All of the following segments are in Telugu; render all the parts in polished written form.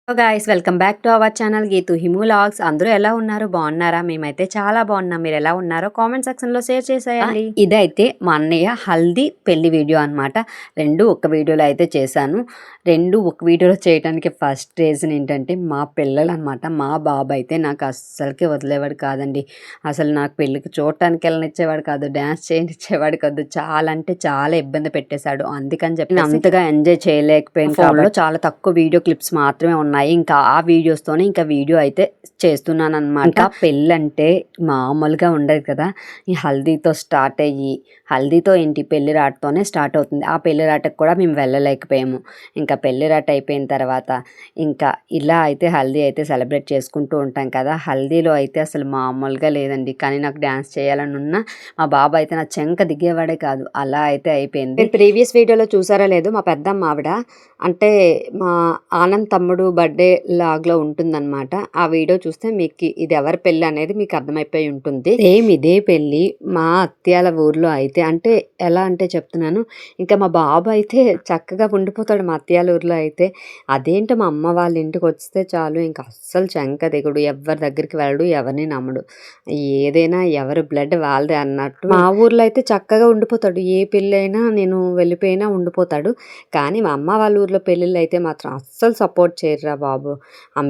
Hello guys, welcome back to our channel Geethu Himu vlogs. అందరూ ఎలా ఉన్నారు? బాగున్నారా? మేమైతే చాలా బాగున్నాం. మీరు ఎలా ఉన్నారో కామెంట్ సెక్షన్లో షేర్ చేసేయండి. ఇదైతే మా అన్నయ్య హల్దీ పెళ్లి వీడియో అనమాట. రెండు ఒక వీడియోలో అయితే చేశాను. రెండు ఒక వీడియోలో చేయడానికి ఫస్ట్ రీజన్ ఏంటంటే మా పిల్లలు అనమాట. మా బాబు అయితే నాకు అస్సలకి వదిలేవాడు కాదండి. అసలు నాకు పెళ్ళికి చూడటానికి వెళ్ళనిచ్చేవాడు కాదు, డ్యాన్స్ చేయనిచ్చేవాడు కాదు. చాలా అంటే చాలా ఇబ్బంది పెట్టేశాడు. అందుకని చెప్పి అంతగా ఎంజాయ్ చేయలేకపోయాను. ఫోన్లో చాలా తక్కువ వీడియో క్లిప్స్ మాత్రమే ఉన్నాయి. ఇంకా ఆ వీడియోస్తోనే ఇంకా వీడియో అయితే చేస్తున్నాను అనమాట. ఇంకా పెళ్ళి అంటే మామూలుగా ఉండదు కదా. ఈ హల్దీతో స్టార్ట్ అయ్యి, హల్దీతో ఏంటి పెళ్లి రాటతోనే స్టార్ట్ అవుతుంది. ఆ పెళ్లి రాటకు కూడా మేము వెళ్ళలేకపోయాము. ఇంకా పెళ్లి రాట అయిపోయిన తర్వాత ఇంకా ఇలా అయితే హల్దీ అయితే సెలబ్రేట్ చేసుకుంటూ ఉంటాం కదా. హల్దీలో అయితే అసలు మామూలుగా లేదండి. కానీ నాకు డ్యాన్స్ చేయాలని ఉన్నా మా బాబు అయితే నా చెంక దిగేవాడే కాదు. అలా అయితే అయిపోయింది. ప్రీవియస్ వీడియోలో చూసారా లేదు, మా పెద్దమ్మ ఆవిడ అంటే మా ఆనంద్ తమ్ముడు బర్త్డే లాగ్లో ఉంటుందన్నమాట. ఆ వీడియో చూస్తే మీకు ఇది ఎవరి పెళ్ళి అనేది మీకు అర్థమైపోయి ఉంటుంది. సేమ్ ఇదే పెళ్ళి మా అత్యాల ఊర్లో అయితే, అంటే ఎలా అంటే చెప్తున్నాను, ఇంకా మా బాబు అయితే చక్కగా ఉండిపోతాడు మా అత్యాల ఊర్లో అయితే. అదేంటో మా అమ్మ వాళ్ళ ఇంటికి వస్తే చాలు ఇంకా అస్సలు చెంక దిగుడు, ఎవరి దగ్గరికి వెళ్ళడు, ఎవరిని నమ్మడు. ఏదైనా ఎవరి బ్లడ్ వాళ్ళదే అన్నట్టు. మా ఊర్లో అయితే చక్కగా ఉండిపోతాడు. ఏ పెళ్ళి అయినా నేను వెళ్ళిపోయినా ఉండిపోతాడు. కానీ మా అమ్మ వాళ్ళ ఊర్లో పెళ్ళిళ్ళు అయితే మాత్రం అస్సలు సపోర్ట్ చేయరురా బాబు.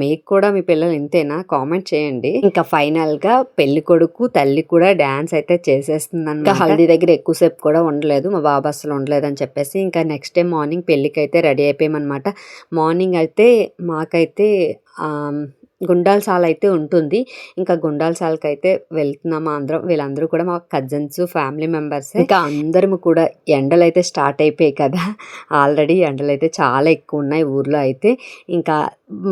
మీకు కూడా మీ పిల్లలు ఇంతేనా? కామెంట్ చేయండి. ఇంకా ఫైనల్ గా పెళ్లి కొడుకు తల్లి కూడా డాన్స్ అయితే చేసేస్తుంది అన్నమాట. హల్దీ దగ్గర ఎక్కువసేపు కూడా ఉండలేదు మా బాబు, అసలు ఉండలేదు అని చెప్పేసి ఇంకా నెక్స్ట్ డే మార్నింగ్ పెళ్లికి అయితే రెడీ అయిపోయామన్నమాట. మార్నింగ్ అయితే మాకైతే గుండాల సాల అయితే ఉంటుంది. ఇంకా గుండాల సాలకి అయితే వెళ్తున్నాము అందరం. వీళ్ళందరూ కూడా మా కజిన్స్, ఫ్యామిలీ మెంబర్స్. ఇంకా అందరం కూడా ఎండలు అయితే స్టార్ట్ అయిపోయాయి కదా. ఆల్రెడీ ఎండలు అయితే చాలా ఎక్కువ ఉన్నాయి ఊర్లో అయితే. ఇంకా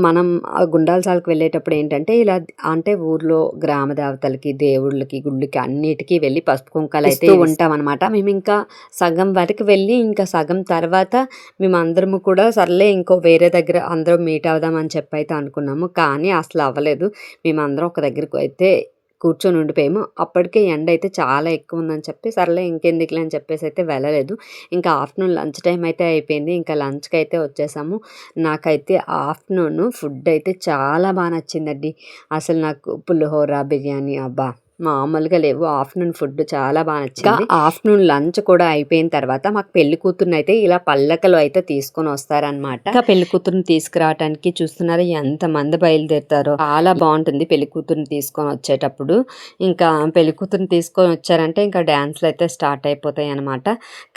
మనం గుండాల సాలకు వెళ్ళేటప్పుడు ఏంటంటే ఇలా అంటే ఊర్లో గ్రామ దేవతలకి, దేవుళ్ళకి, గుళ్ళకి అన్నిటికీ వెళ్ళి పసుపు కుంకాలు అయితే ఉంటాం అనమాట. మేము ఇంకా సగం వరకు వెళ్ళి ఇంకా సగం తర్వాత మేము అందరము కూడా సర్లే ఇంకో వేరే దగ్గర అందరం మీట్ అవుదాం అని చెప్పి అయితే అనుకున్నాము. కానీ అసలు అవ్వలేదు. మేమందరం ఒక దగ్గరకు అయితే కూర్చొని ఉండిపోయాము. అప్పటికే ఎండ అయితే చాలా ఎక్కువ ఉందని చెప్పి సర్లే ఇంకెందుకులే అని చెప్పేసి అయితే వెళ్ళలేదు. ఇంకా ఆఫ్టర్నూన్ లంచ్ టైం అయితే అయిపోయింది. ఇంకా లంచ్కి అయితే వచ్చేసాము. నాకైతే ఆఫ్టర్నూన్ ఫుడ్ అయితే చాలా బాగా నచ్చిందండి. అసలు నాకు పులిహోర, బిర్యానీ అబ్బా మామూలుగా లేవు. ఆఫ్టర్నూన్ ఫుడ్ చాలా బాగా నచ్చింది. ఆఫ్టర్నూన్ లంచ్ కూడా అయిపోయిన తర్వాత మాకు పెళ్లి కూతురుని అయితే ఇలా పల్లకలు అయితే తీసుకొని వస్తారనమాట. ఇంకా పెళ్లి కూతురుని తీసుకురావడానికి చూస్తున్నారు ఎంత మంది బయలుదేరుతారో. చాలా బాగుంటుంది పెళ్లి కూతురుని తీసుకొని వచ్చేటప్పుడు. ఇంకా పెళ్లి కూతురుని తీసుకొని వచ్చారంటే ఇంకా డ్యాన్స్లు అయితే స్టార్ట్ అయిపోతాయి అనమాట.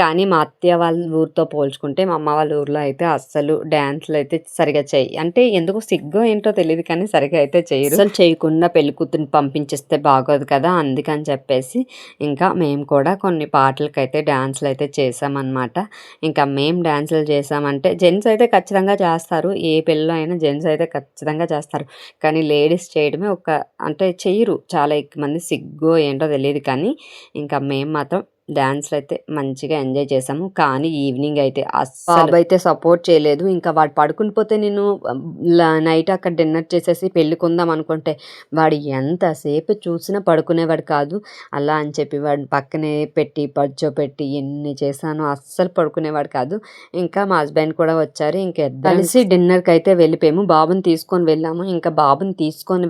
కానీ మా అత్తయ్య వాళ్ళ ఊరితో పోల్చుకుంటే మా అమ్మ వాళ్ళ ఊర్లో అయితే అస్సలు డ్యాన్స్లు అయితే సరిగా చెయ్యి, అంటే ఎందుకు సిగ్గు ఏంటో తెలియదు కానీ సరిగా అయితే చేయరు. అసలు చేయకుండా పెళ్లి కూతురుని పంపించేస్తే బాగోదు కదా, అందుకని చెప్పేసి ఇంకా మేము కూడా కొన్ని పాటలకి అయితే డ్యాన్స్లు అయితే చేసామన్నమాట. ఇంకా మేము డ్యాన్సులు చేసామంటే జెంట్స్ అయితే ఖచ్చితంగా చేస్తారు. ఏ పెళ్ళిలో అయినా జెంట్స్ అయితే ఖచ్చితంగా చేస్తారు. కానీ లేడీస్ చేయడమే అంటే చెయ్యరు చాలా ఎక్కువ మంది. సిగ్గు ఏంటో తెలియదు కానీ ఇంకా మేము మాత్రం డ్యాన్స్లు అయితే మంచిగా ఎంజాయ్ చేసాము. కానీ ఈవినింగ్ అయితే అస్సలు అయితే సపోర్ట్ చేయలేదు. ఇంకా వాడు పడుకుని పోతే నేను నైట్ అక్కడ డిన్నర్ చేసేసి పెళ్ళికుందాం అనుకుంటే వాడు ఎంతసేపు చూసినా పడుకునేవాడు కాదు. అలా అని చెప్పి వాడిని పక్కనే పెట్టి పడుచోపెట్టి ఎన్ని చేశానో అస్సలు పడుకునేవాడు కాదు. ఇంకా మా హస్బెండ్ కూడా వచ్చారు. ఇంకా కలిసి డిన్నర్కి అయితే వెళ్ళిపోయాము. బాబుని తీసుకొని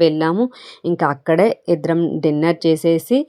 వెళ్ళాము. ఇంకా అక్కడే ఇద్దరం డిన్నర్ చేసేసి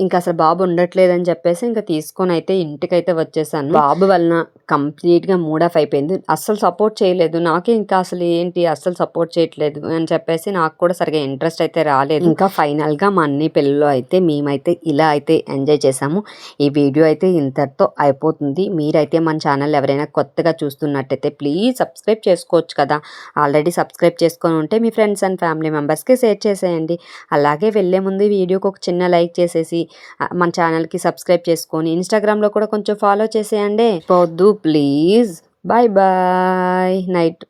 ఇంకా అసలు బాబు ఉండట్లేదని చెప్పేసి ఇంకా తీసుకొని అయితే ఇంటికైతే వచ్చేసాను. బాబు వలన కంప్లీట్గా మూడ్ ఆఫ్ అయిపోయింది. అస్సలు సపోర్ట్ చేయలేదు. నాకే ఇంకా అసలు ఏంటి అస్సలు సపోర్ట్ చేయట్లేదు అని చెప్పేసి నాకు కూడా సరిగా ఇంట్రెస్ట్ అయితే రాలేదు. ఇంకా ఫైనల్గా మా అన్ని పెళ్ళిలో అయితే మేమైతే ఇలా అయితే ఎంజాయ్ చేసాము. ఈ వీడియో అయితే ఇంతటితో అయిపోతుంది. మీరైతే మన ఛానల్ ఎవరైనా కొత్తగా చూస్తున్నట్టయితే ప్లీజ్ సబ్స్క్రైబ్ చేసుకోవచ్చు కదా. ఆల్రెడీ సబ్స్క్రైబ్ చేసుకొని ఉంటే మీ ఫ్రెండ్స్ అండ్ ఫ్యామిలీ మెంబర్స్కి షేర్ చేసేయండి. అలాగే వెళ్ళే ముందు వీడియోకి ఒక చిన్న లైక్ చేసేసి మన ఛానల్కి సబ్స్క్రైబ్ చేసుకొని ఇన్స్టాగ్రామ్లో కూడా కొంచెం ఫాలో చేసేయండి. పోద్దు ప్లీజ్. Bye bye. నైట్.